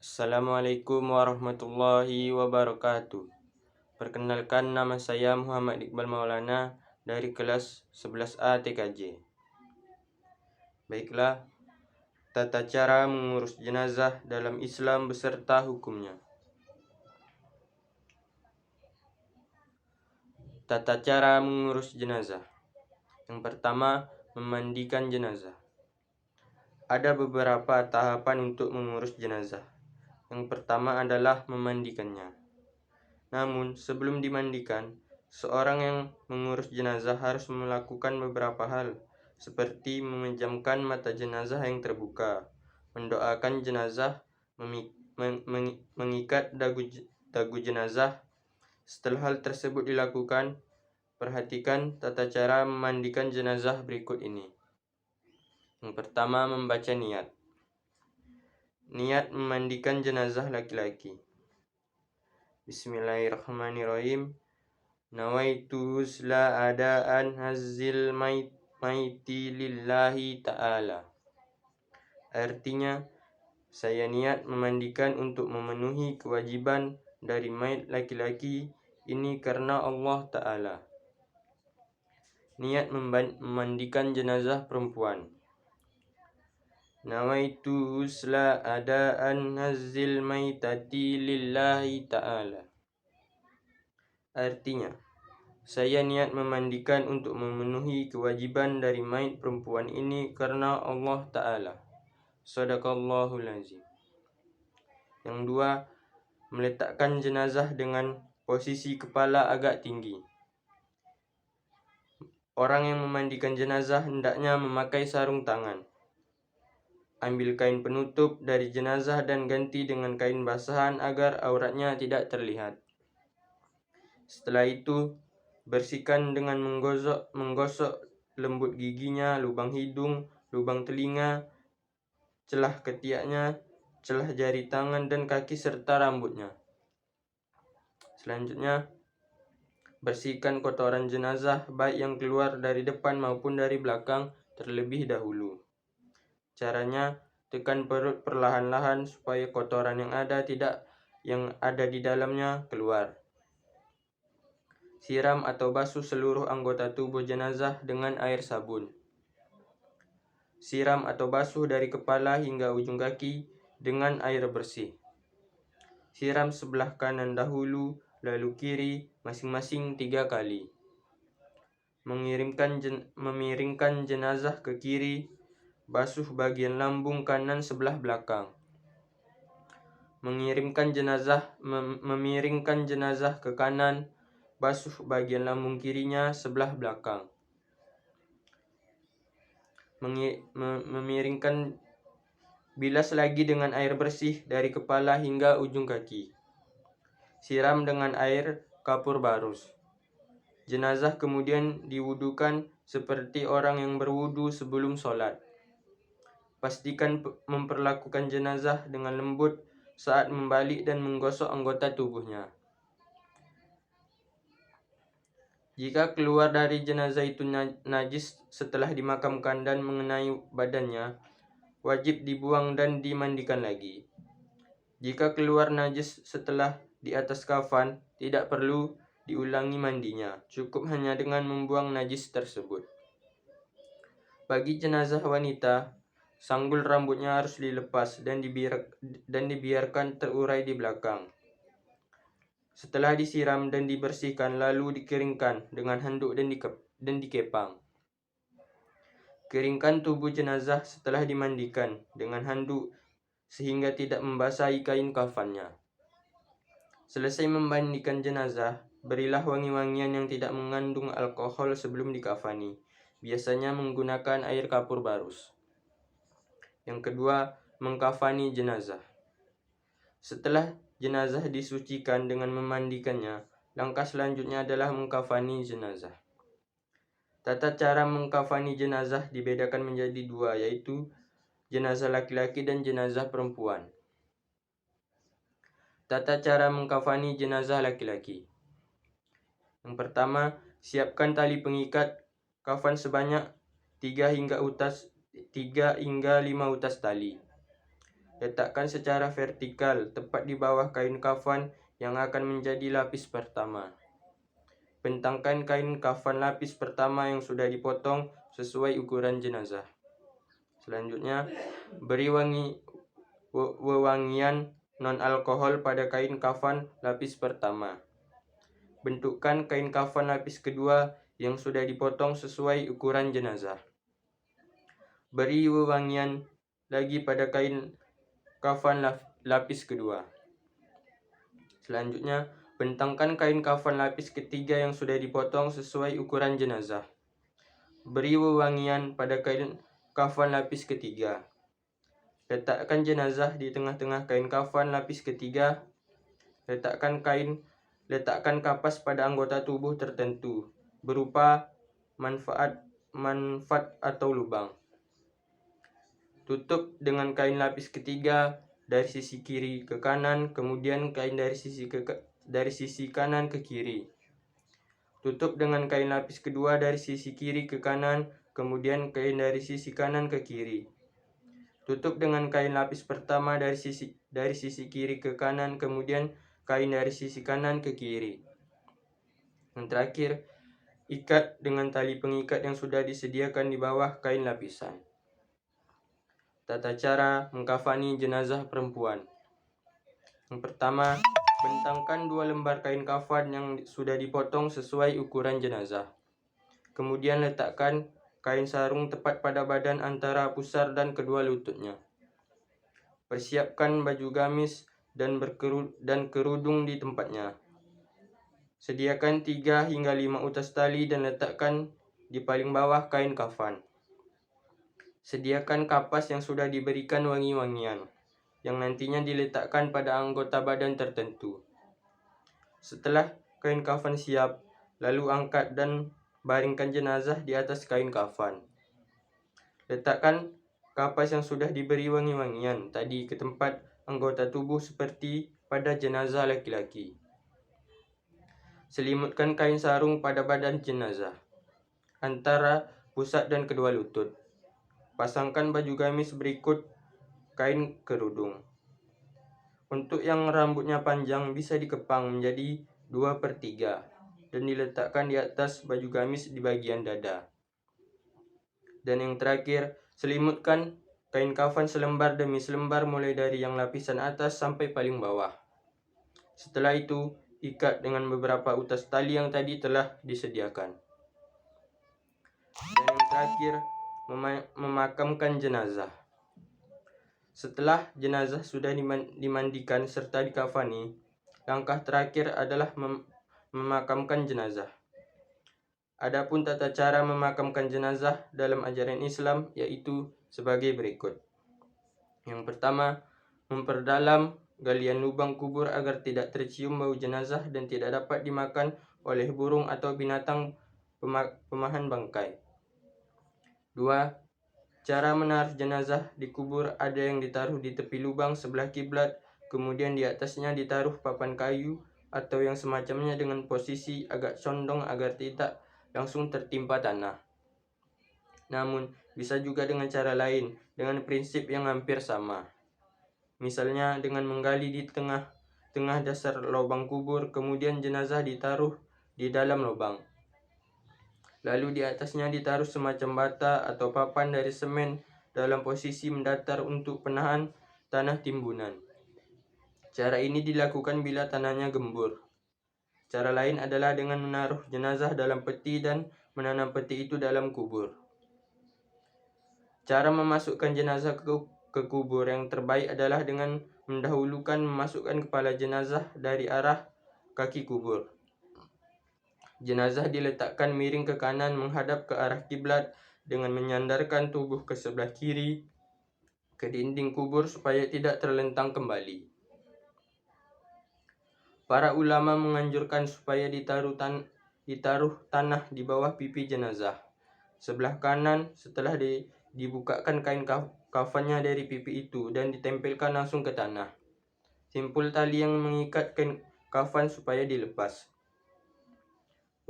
Assalamualaikum warahmatullahi wabarakatuh. Perkenalkan, nama saya Muhammad Iqbal Maulana dari kelas 11A TKJ. Baiklah, tata cara mengurus jenazah dalam Islam beserta hukumnya. Tata cara mengurus jenazah. Yang pertama, memandikan jenazah. Ada beberapa tahapan untuk mengurus jenazah. Yang pertama adalah memandikannya. Namun, sebelum dimandikan, seorang yang mengurus jenazah harus melakukan beberapa hal, seperti memejamkan mata jenazah yang terbuka, mendoakan jenazah, mengikat dagu jenazah. Setelah hal tersebut dilakukan, perhatikan tata cara memandikan jenazah berikut ini. Yang pertama, membaca niat. Niat memandikan jenazah laki-laki. Bismillahirrahmanirrahim. Nawaitu husla adaan hazil maiti lillahi ta'ala. Artinya, saya niat memandikan untuk memenuhi kewajiban dari mayit laki-laki ini karena Allah Ta'ala. Niat memandikan jenazah perempuan. Nawaitu husla adaan hazil maitati lillahi ta'ala. Artinya, saya niat memandikan untuk memenuhi kewajiban dari mayit perempuan ini karena Allah Ta'ala. Shadaqallahul azim. Yang dua, meletakkan jenazah dengan posisi kepala agak tinggi. Orang yang memandikan jenazah hendaknya memakai sarung tangan. Ambil kain penutup dari jenazah dan ganti dengan kain basahan agar auratnya tidak terlihat. Setelah itu, bersihkan dengan menggosok lembut giginya, lubang hidung, lubang telinga, celah ketiaknya, celah jari tangan dan kaki serta rambutnya. Selanjutnya, bersihkan kotoran jenazah baik yang keluar dari depan maupun dari belakang terlebih dahulu. Caranya, tekan perut perlahan-lahan supaya kotoran yang ada di dalamnya keluar. Siram atau basuh seluruh anggota tubuh jenazah dengan air sabun. Siram atau basuh dari kepala hingga ujung kaki dengan air bersih. Siram sebelah kanan dahulu, lalu kiri, masing-masing 3 kali. Memiringkan jenazah ke kiri, basuh bagian lambung kanan sebelah belakang. Memiringkan jenazah ke kanan, basuh bagian lambung kirinya sebelah belakang. Memiringkan bilas lagi dengan air bersih dari kepala hingga ujung kaki. Siram dengan air kapur barus. Jenazah kemudian diwudukan seperti orang yang berwudu sebelum sholat. Pastikan memperlakukan jenazah dengan lembut saat membalik dan menggosok anggota tubuhnya. Jika keluar dari jenazah itu najis setelah dimakamkan dan mengenai badannya, wajib dibuang dan dimandikan lagi. Jika keluar najis setelah di atas kafan, tidak perlu diulangi mandinya, cukup hanya dengan membuang najis tersebut. Bagi jenazah wanita, sanggul rambutnya harus dilepas dan dibiarkan terurai di belakang. Setelah disiram dan dibersihkan, lalu dikeringkan dengan handuk dan dikepang. Keringkan tubuh jenazah setelah dimandikan dengan handuk sehingga tidak membasahi kain kafannya. Selesai memandikan jenazah, berilah wangi-wangian yang tidak mengandung alkohol sebelum dikafani. Biasanya menggunakan air kapur barus. Yang kedua, mengkafani jenazah. Setelah jenazah disucikan dengan memandikannya, langkah selanjutnya adalah mengkafani jenazah. Tata cara mengkafani jenazah dibedakan menjadi 2, yaitu jenazah laki-laki dan jenazah perempuan. Tata cara mengkafani jenazah laki-laki. Yang pertama, siapkan tali pengikat kafan sebanyak 3 hingga 5 utas tali. Letakkan secara vertikal tepat di bawah kain kafan yang akan menjadi lapis pertama. Bentangkan kain kafan lapis pertama yang sudah dipotong sesuai ukuran jenazah. Selanjutnya, beri wewangian non-alkohol pada kain kafan lapis pertama. Bentukkan kain kafan lapis kedua yang sudah dipotong sesuai ukuran jenazah. Beri wewangian lagi pada kain kafan lapis kedua. Selanjutnya, bentangkan kain kafan lapis ketiga yang sudah dipotong sesuai ukuran jenazah. Beri wewangian pada kain kafan lapis ketiga. Letakkan jenazah di tengah-tengah kain kafan lapis ketiga. Letakkan kapas pada anggota tubuh tertentu berupa manfaat atau lubang. Tutup dengan kain lapis ketiga dari sisi kiri ke kanan, kemudian kain dari sisi kanan ke kiri. Tutup dengan kain lapis kedua dari sisi kiri ke kanan, kemudian kain dari sisi kanan ke kiri. Tutup dengan kain lapis pertama dari sisi kiri ke kanan, kemudian kain dari sisi kanan ke kiri. Yang terakhir, ikat dengan tali pengikat yang sudah disediakan di bawah kain lapisan. Tata cara mengkafani jenazah perempuan. Yang pertama, bentangkan 2 lembar kain kafan yang sudah dipotong sesuai ukuran jenazah. Kemudian letakkan kain sarung tepat pada badan antara pusar dan kedua lututnya. Persiapkan baju gamis dan kerudung di tempatnya. Sediakan 3 hingga 5 utas tali dan letakkan di paling bawah kain kafan. Sediakan kapas yang sudah diberikan wangi-wangian, yang nantinya diletakkan pada anggota badan tertentu. Setelah kain kafan siap, lalu angkat dan baringkan jenazah di atas kain kafan. Letakkan kapas yang sudah diberi wangi-wangian tadi ke tempat anggota tubuh seperti pada jenazah laki-laki. Selimutkan kain sarung pada badan jenazah, antara pusat dan kedua lutut. Pasangkan baju gamis berikut kain kerudung. Untuk yang rambutnya panjang bisa dikepang menjadi 2/3 dan diletakkan di atas baju gamis di bagian dada. Dan yang terakhir, selimutkan kain kafan selembar demi selembar mulai dari yang lapisan atas sampai paling bawah. Setelah itu, ikat dengan beberapa utas tali yang tadi telah disediakan. Dan yang terakhir, memakamkan jenazah. Setelah jenazah sudah dimandikan serta dikafani, langkah terakhir adalah memakamkan jenazah. Adapun tata cara memakamkan jenazah dalam ajaran Islam yaitu sebagai berikut. Yang pertama, memperdalam galian lubang kubur agar tidak tercium bau jenazah dan tidak dapat dimakan oleh burung atau binatang pemahan bangkai. 2. Cara menaruh jenazah di kubur ada yang ditaruh di tepi lubang sebelah kiblat, kemudian di atasnya ditaruh papan kayu atau yang semacamnya dengan posisi agak condong agar tidak langsung tertimpa tanah. Namun, bisa juga dengan cara lain, dengan prinsip yang hampir sama. Misalnya dengan menggali di tengah dasar lubang kubur, kemudian jenazah ditaruh di dalam lubang. Lalu di atasnya ditaruh semacam bata atau papan dari semen dalam posisi mendatar untuk penahan tanah timbunan. Cara ini dilakukan bila tanahnya gembur. Cara lain adalah dengan menaruh jenazah dalam peti dan menanam peti itu dalam kubur. Cara memasukkan jenazah ke kubur yang terbaik adalah dengan mendahulukan memasukkan kepala jenazah dari arah kaki kubur. Jenazah diletakkan miring ke kanan menghadap ke arah kiblat dengan menyandarkan tubuh ke sebelah kiri ke dinding kubur supaya tidak terlentang kembali. Para ulama menganjurkan supaya ditaruh tanah di bawah pipi jenazah sebelah kanan setelah dibukakan kain kafannya dari pipi itu dan ditempelkan langsung ke tanah. Simpul tali yang mengikat kain kafan supaya dilepas.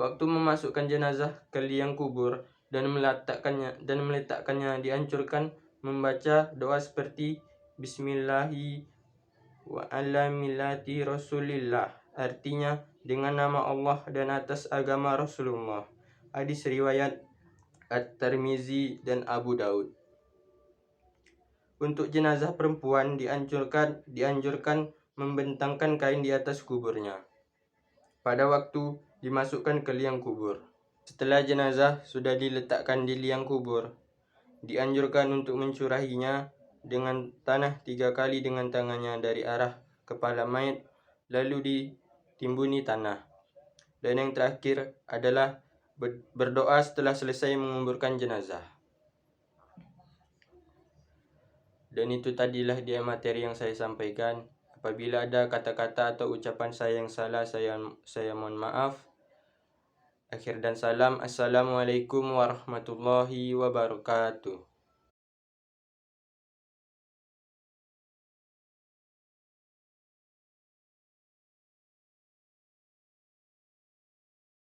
Waktu memasukkan jenazah ke liang kubur dan meletakkannya dianjurkan membaca doa seperti Bismillahi wa ala millati Rasulillah. Artinya dengan nama Allah dan atas agama Rasulullah. Hadis riwayat At-Tirmizi dan Abu Daud. Untuk jenazah perempuan dianjurkan membentangkan kain di atas kuburnya pada waktu dimasukkan ke liang kubur. Setelah jenazah sudah diletakkan di liang kubur, dianjurkan untuk mencurahinya dengan tanah 3 kali dengan tangannya dari arah kepala mayat, lalu ditimbuni tanah. Dan yang terakhir adalah berdoa setelah selesai menguburkan jenazah. Dan itu tadilah dia materi yang saya sampaikan. Apabila ada kata-kata atau ucapan saya yang salah, saya mohon maaf. Akhir dan salam. Assalamualaikum warahmatullahi wabarakatuh.